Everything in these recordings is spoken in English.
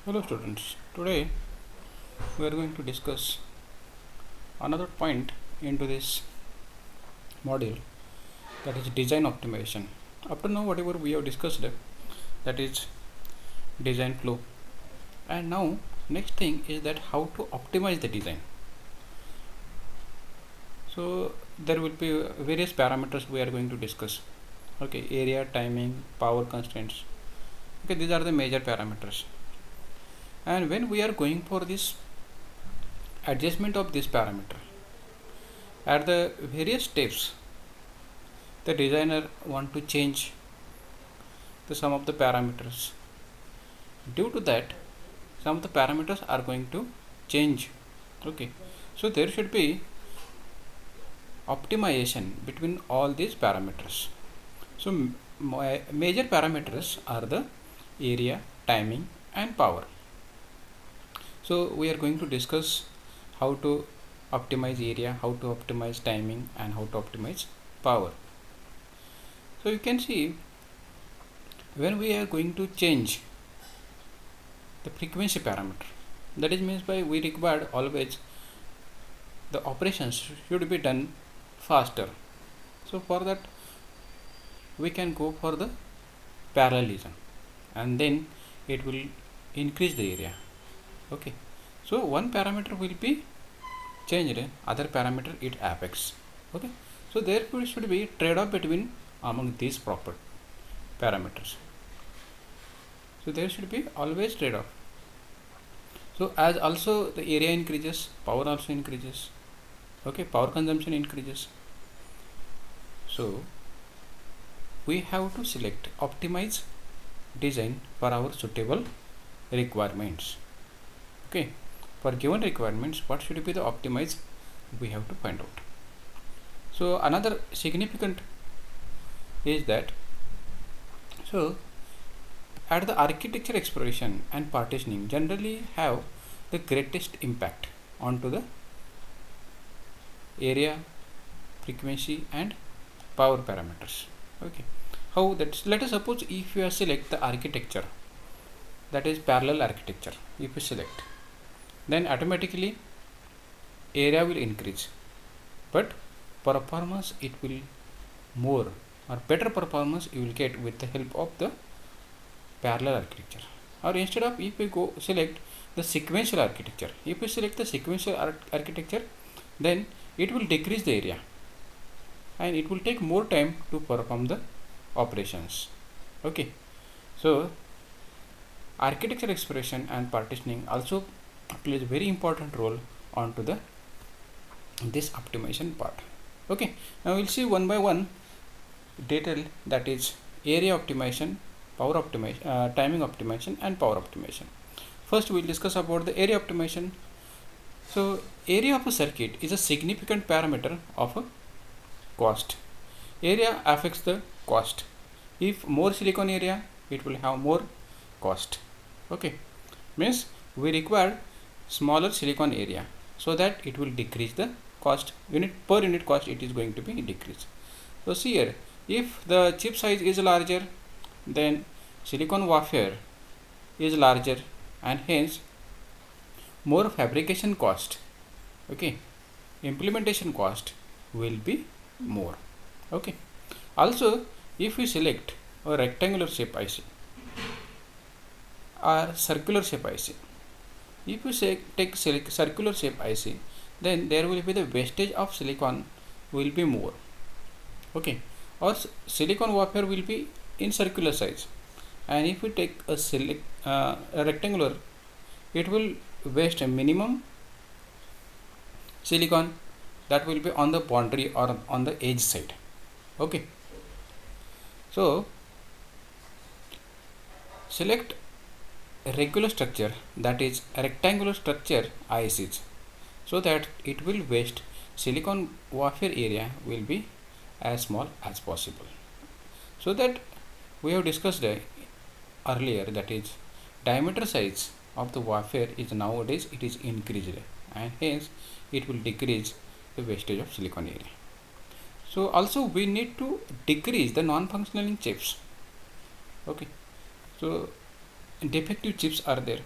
Hello students, today we are going to discuss another point into this module, that is design optimization. Up to now whatever we have discussed, that is design flow, and now next thing is that how to optimize the design. So there will be various parameters we are going to discuss. Okay, area, timing, power constraints. Okay, these are the major parameters, and when we are going for this adjustment of this parameter at the various steps, the designer want to change the some of the parameters. Due to that, some of the parameters are going to change. Okay, so there should be optimization between all these parameters. So major parameters are the area, timing and power. So we are going to discuss how to optimize area, how to optimize timing and how to optimize power. So you can see when we are going to change the frequency parameter, that is means by we required always the operations should be done faster. So for that we can go for the parallelism and then it will increase the area. Okay, so one parameter will be changed, other parameter it affects. Okay, so therefore should be trade-off between among these proper parameters. So there should be always trade-off. So as also the area increases, power also increases. Okay, power consumption increases. So we have to select optimize design for our suitable requirements. Okay, for given requirements what should be the optimized, we have to find out. So another significant is that, so at the architecture exploration and partitioning generally have the greatest impact onto the area, frequency and power parameters. Okay, how that, let us suppose if you select the architecture, that is parallel architecture, if you select, then automatically area will increase, but performance it will more or better performance you will get with the help of the parallel architecture. Or instead of, if we go select the sequential architecture, if we select the sequential architecture, then it will decrease the area and it will take more time to perform the operations. Okay, so architecture exploration and partitioning also plays a very important role onto the this optimization part. Okay, now we'll see one by one detail, that is area optimization, power optimization, timing optimization and power optimization. First we'll discuss about the area optimization. So area of a circuit is a significant parameter of a cost. Area affects the cost. If more silicon area, it will have more cost. Okay, means we require smaller silicon area so that it will decrease the cost, unit per unit cost it is going to be decreased. So see here, if the chip size is larger, then silicon wafer is larger and hence more fabrication cost, okay, implementation cost will be more. Okay, also if we select a rectangular shape IC or circular shape IC, if you say take circular shape IC, then there will be the wastage of silicon will be more. Okay, or silicon wafer will be in circular size, and if we take a rectangular, it will waste a minimum silicon that will be on the boundary or on the edge side. Okay, so select a regular structure, that is a rectangular structure ICs, so that it will waste silicon wafer area will be as small as possible. So that we have discussed earlier, that is diameter size of the wafer is nowadays it is increased and hence it will decrease the wastage of silicon area. So also we need to decrease the non-functional chips. Okay, so defective chips are there,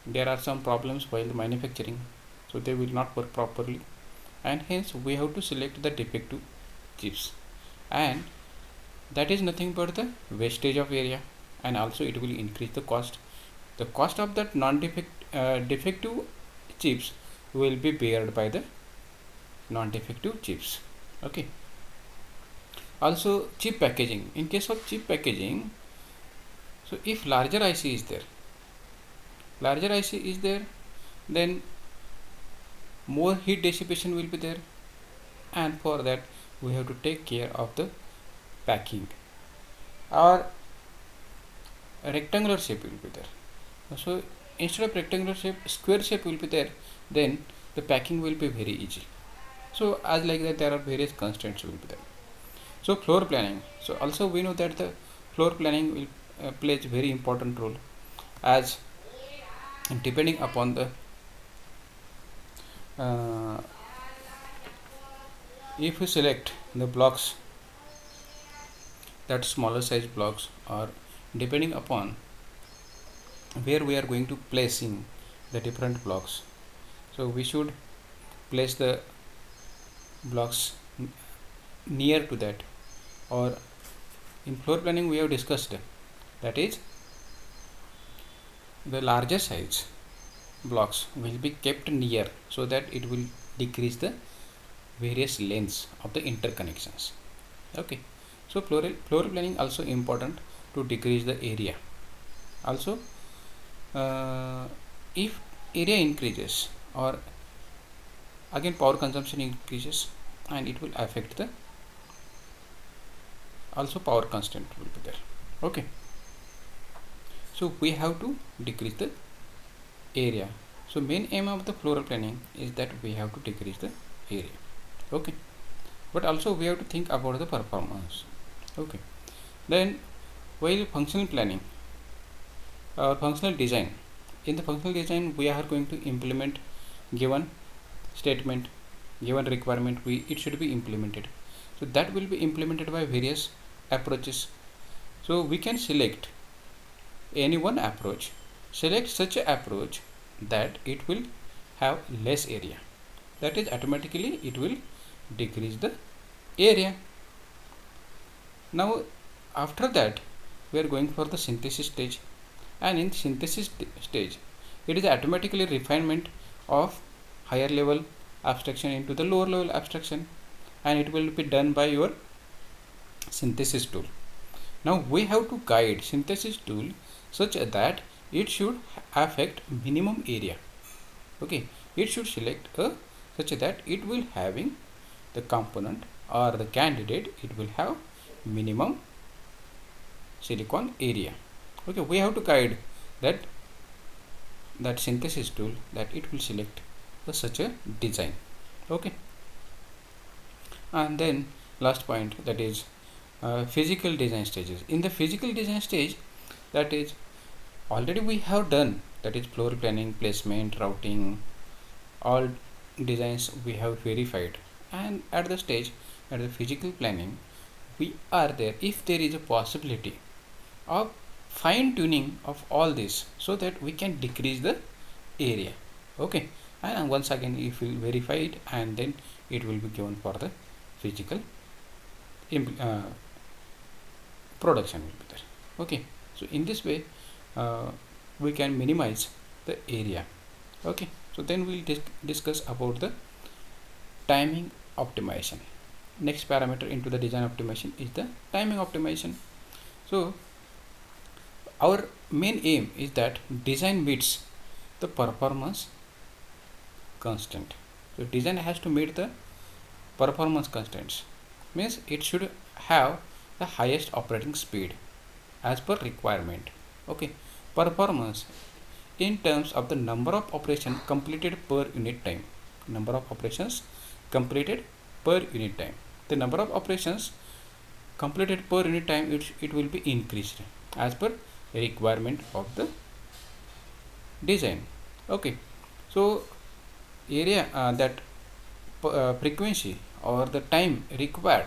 there are some problems while manufacturing, so they will not work properly, and hence we have to select the defective chips, and that is nothing but the wastage of area, and also it will increase the cost. The cost of that defective chips will be bared by the non-defective chips. Okay. Also chip packaging. In case of chip packaging, so if larger IC is there, then more heat dissipation will be there, and for that we have to take care of the packing. Or a rectangular shape will be there, so instead of rectangular shape, square shape will be there, then the packing will be very easy. So as like that, there are various constraints will be there. So floor planning, so also we know that the floor planning will plays very important role, as depending upon the if we select the blocks, that smaller size blocks, or depending upon where we are going to placing the different blocks, so we should place the blocks near to that, or in floor planning we have discussed, that is the larger size blocks will be kept near, so that it will decrease the various lengths of the interconnections. Okay, so floor planning also important to decrease the area. Also if area increases, or again power consumption increases, and it will affect the also power constraint will be there. Okay, so we have to decrease the area. So main aim of the floor planning is that we have to decrease the area. Okay, but also we have to think about the performance. Okay, then while functional planning or functional design, in the functional design we are going to implement given statement, given requirement, it should be implemented. So that will be implemented by various approaches. So we can select any one approach, select such an approach that it will have less area, that is automatically it will decrease the area. Now after that we are going for the synthesis stage, and in synthesis stage it is automatically refinement of higher level abstraction into the lower level abstraction, and it will be done by your synthesis tool. Now we have to guide synthesis tool such that it should affect minimum area. Okay, it should select such that it will having the component or the candidate, it will have minimum silicon area. Okay, we have to guide that synthesis tool that it will select such a design. Okay, and then last point, that is physical design stages. In the physical design stage, that is already we have done, that is floor planning, placement, routing, all designs we have verified, and at the stage at the physical planning we are there, if there is a possibility of fine tuning of all this, so that we can decrease the area. Okay, and once again if we verify it, and then it will be given for the physical production will be there. Okay, so in this way we can minimize the area. Okay, so then we'll discuss about the timing optimization. Next parameter into the design optimization is the timing optimization. So our main aim is that design meets the performance constant. So design has to meet the performance constraints, means it should have the highest operating speed as per requirement. Okay, performance in terms of the number of operations completed per unit time. Number of operations completed per unit time. The number of operations completed per unit time, it will be increased as per requirement of the design. Okay, so area that frequency or the time required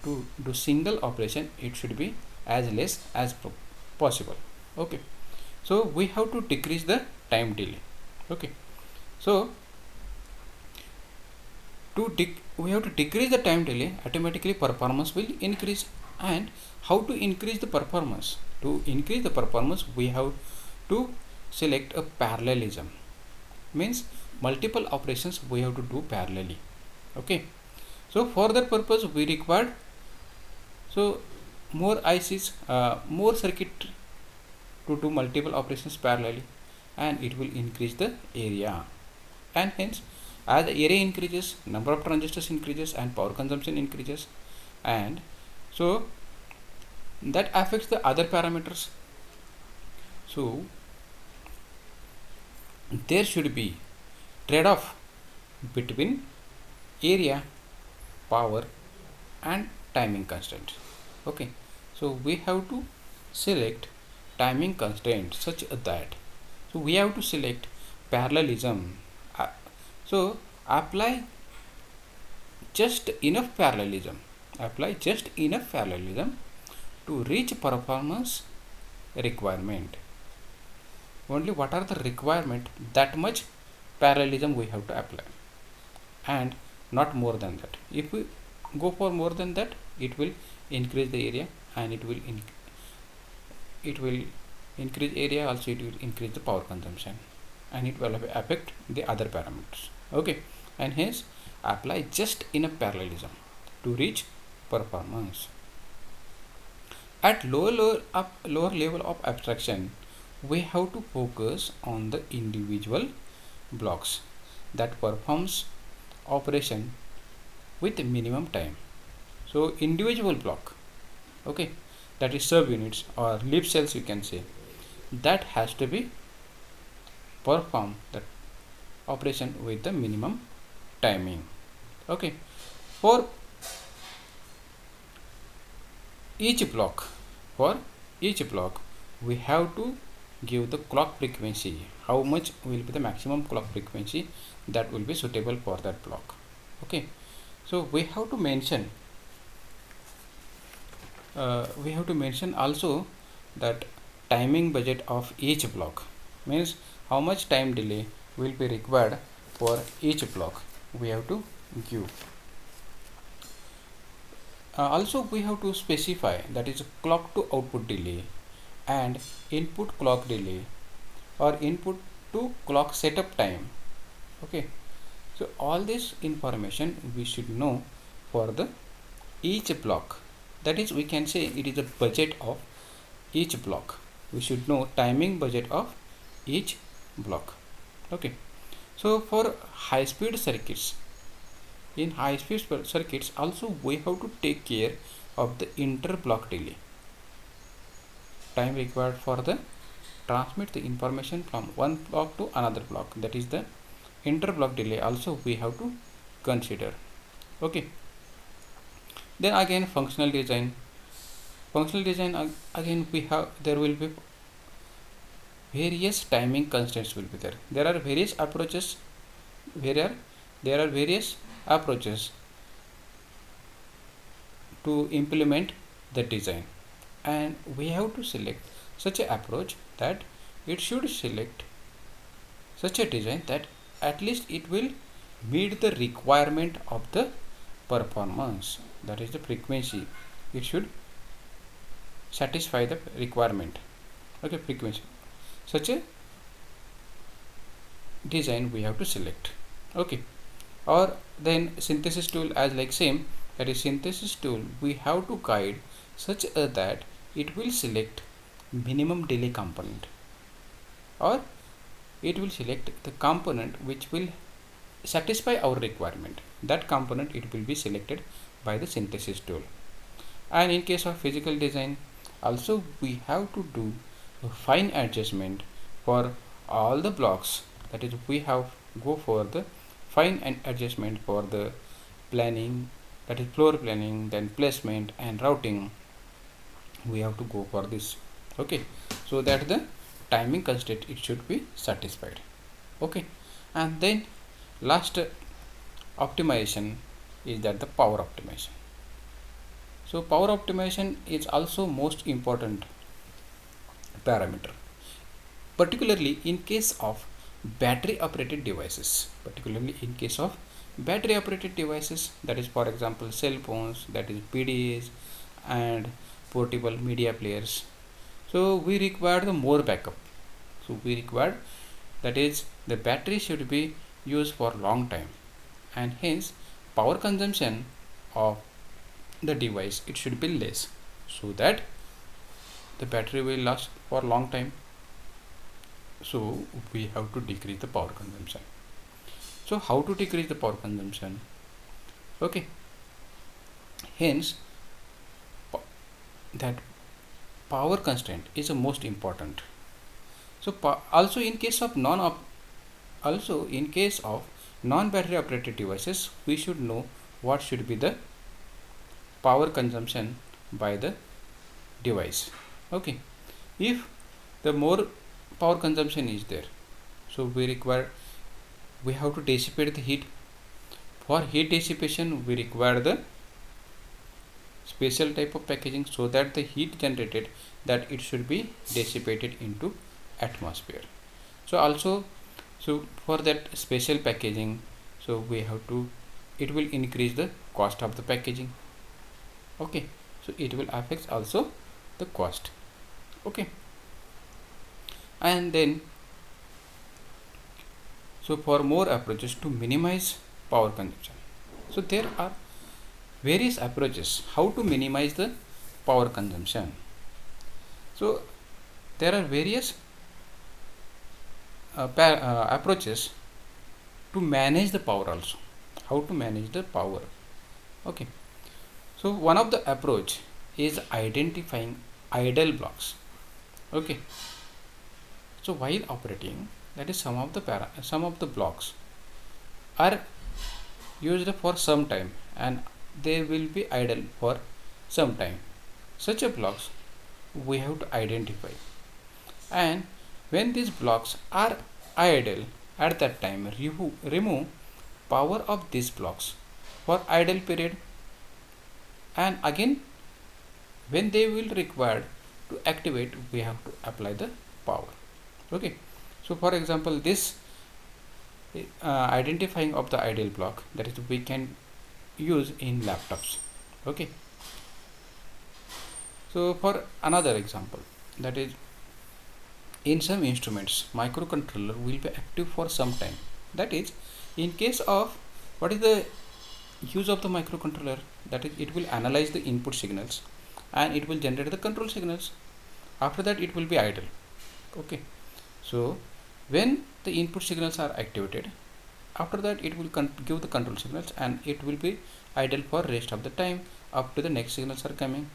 to do single operation, it should be as less as possible. Okay, So we have to decrease the time delay. Okay, so we have to decrease the time delay, automatically performance will increase. And how to increase the performance? To increase the performance, we have to select a parallelism, means multiple operations we have to do parallelly. Okay, so for that purpose we required more ICs, more circuit to do multiple operations parallelly, and it will increase the area. And hence, as the area increases, number of transistors increases and power consumption increases, and so that affects the other parameters. So there should be trade-off between area, power and timing constraint. Okay, so we have to select timing constraint such that, so we have to select parallelism. So apply just enough parallelism, to reach performance requirement. Only what are the requirement, that much parallelism we have to apply, and not more than that. If we go for more than that, it will increase the area, and it will increase area also, it will increase the power consumption, and it will affect the other parameters. Okay, and hence apply just enough parallelism to reach performance. At lower level of abstraction, we have to focus on the individual blocks that performs operation with minimum time. So individual block, okay, that is subunits or leaf cells, you can say, that has to be perform that operation with the minimum timing. Okay, for each block, we have to give the clock frequency, how much will be the maximum clock frequency that will be suitable for that block. Okay, so we have to mention also that timing budget of each block, means how much time delay will be required for each block we have to give. Also we have to specify, that is clock to output delay and input clock delay or input to clock setup time. Okay, so all this information we should know for the each block, that is we can say it is a budget of each block. We should know timing budget of each block. Okay, so for high speed circuits, in high speed circuits also we have to take care of the inter block delay, time required for the transmit the information from one block to another block, that is the inter block delay also we have to consider. Okay, then again functional design, again we have, there will be various timing constraints will be there. There are various approaches, to implement the design, and we have to select such an approach that it should select such a design that at least it will meet the requirement of the performance, that is the frequency. It should satisfy the requirement. Okay, frequency, such a design we have to select. Okay, or then synthesis tool, as like same, that is synthesis tool we have to guide such that it will select minimum delay component, or it will select the component which will satisfy our requirement. That component it will be selected by the synthesis tool. And in case of physical design also we have to do a fine adjustment for all the blocks, that is we have go for the fine and adjustment for the planning, that is floor planning, then placement and routing, we have to go for this. Okay, so that the timing constraint it should be satisfied. Okay, and then last optimization is that the power optimization. So power optimization is also most important parameter. particularly in case of battery operated devices. Particularly in case of battery operated devices, that is for example cell phones, that is PDAs and portable media players. So we require the more backup. So we require, that is, the battery should be used for long time, and hence power consumption of the device, it should be less, so that the battery will last for long time. So we have to decrease the power consumption. So how to decrease the power consumption? Okay, hence that power constraint is the most important. So also in case of non battery operated devices, we should know what should be the power consumption by the device. Okay, if the more power consumption is there, so we have to dissipate the heat. For heat dissipation, we require the special type of packaging, so that the heat generated, that it should be dissipated into atmosphere. So for that special packaging, so we have to, it will increase the cost of the packaging. Okay, so it will affect also the cost. Okay, and then so for more approaches to minimize power consumption, so there are various approaches how to minimize the power consumption. So there are various approaches to manage the power also. How to manage the power? Okay, so one of the approach is identifying idle blocks. Okay, so while operating, that is some of the blocks are used for some time and they will be idle for some time. Such a blocks we have to identify, and when these blocks are idle, at that time remove power of these blocks for idle period, and again when they will required to activate, we have to apply the power. Okay, so for example this identifying of the idle block, that is we can use in laptops. Okay, so for another example, that is in some instruments microcontroller will be active for some time. That is, in case of, what is the use of the microcontroller? That is, it will analyze the input signals and it will generate the control signals. After that it will be idle. Okay, so when the input signals are activated, after that it will give the control signals and it will be idle for rest of the time up to the next signals are coming.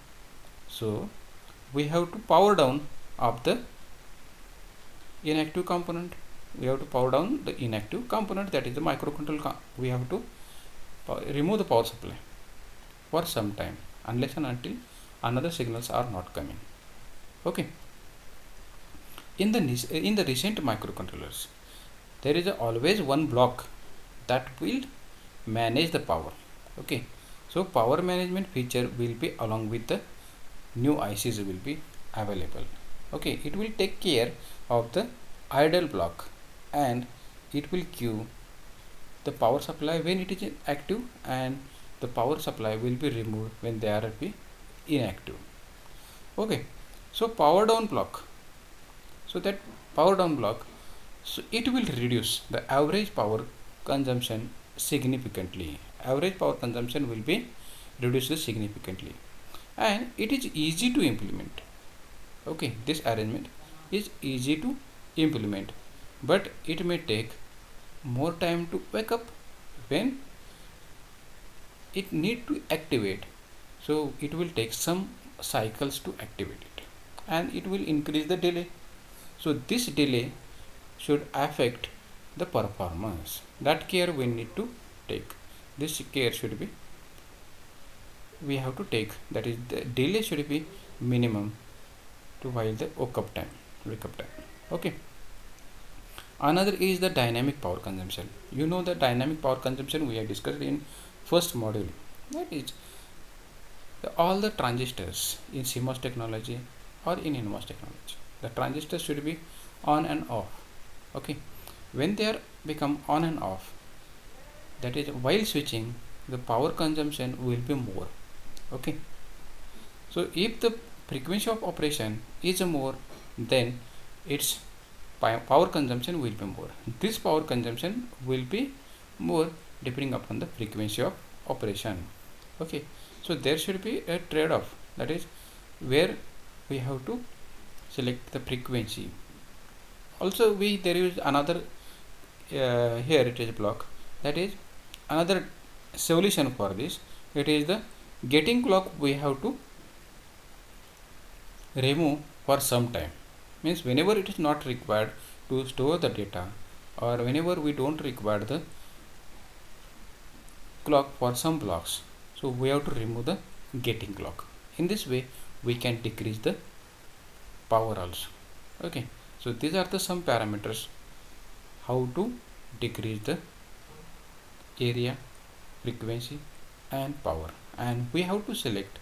So we have to power down of the inactive component. We have to power down the inactive component, that is the microcontroller. We have to remove the power supply for some time, unless and until another signals are not coming. Okay, in the recent microcontrollers, there is always one block that will manage the power. Okay, so power management feature will be along with the new ICs will be available. Okay, it will take care of the idle block and it will give the power supply when it is active, and the power supply will be removed when they are inactive. Okay, so power down block, so that power down block, so it will reduce the average power consumption significantly. Average power consumption will be reduced significantly, and it is easy to implement. Okay, this arrangement is easy to implement, but it may take more time to wake up when it need to activate. So it will take some cycles to activate it, and it will increase the delay. So this delay should affect the performance. That care we need to take. This care should be, we have to take, that is the delay should be minimum to while the wake up time. Okay, another is the dynamic power consumption. You know the dynamic power consumption we have discussed in first module. That is all the transistors in CMOS technology or in NMOS technology, the transistors should be on and off. Okay, when they are become on and off, that is while switching, the power consumption will be more. Okay, so if the frequency of operation is more, then its power consumption will be more. This power consumption will be more depending upon the frequency of operation. Okay, so there should be a trade-off, that is where we have to select the frequency. Also there is another heritage block, that is another solution for this. It is the getting clock we have to remove for some time. Means whenever it is not required to store the data, or whenever we don't require the clock for some blocks, so we have to remove the getting clock. In this way we can decrease the power also. Okay, so these are the some parameters how to decrease the area, frequency and power, and we have to select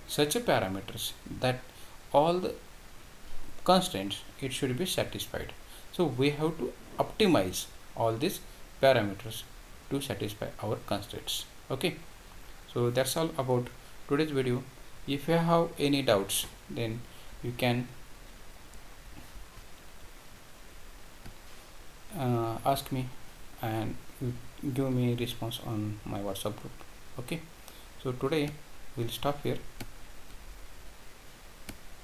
such a parameters that all the constraints it should be satisfied. So we have to optimize all these parameters to satisfy our constraints. Okay, so that's all about today's video. If you have any doubts, then you can ask me and give me response on my WhatsApp group. Okay, so today we'll stop here.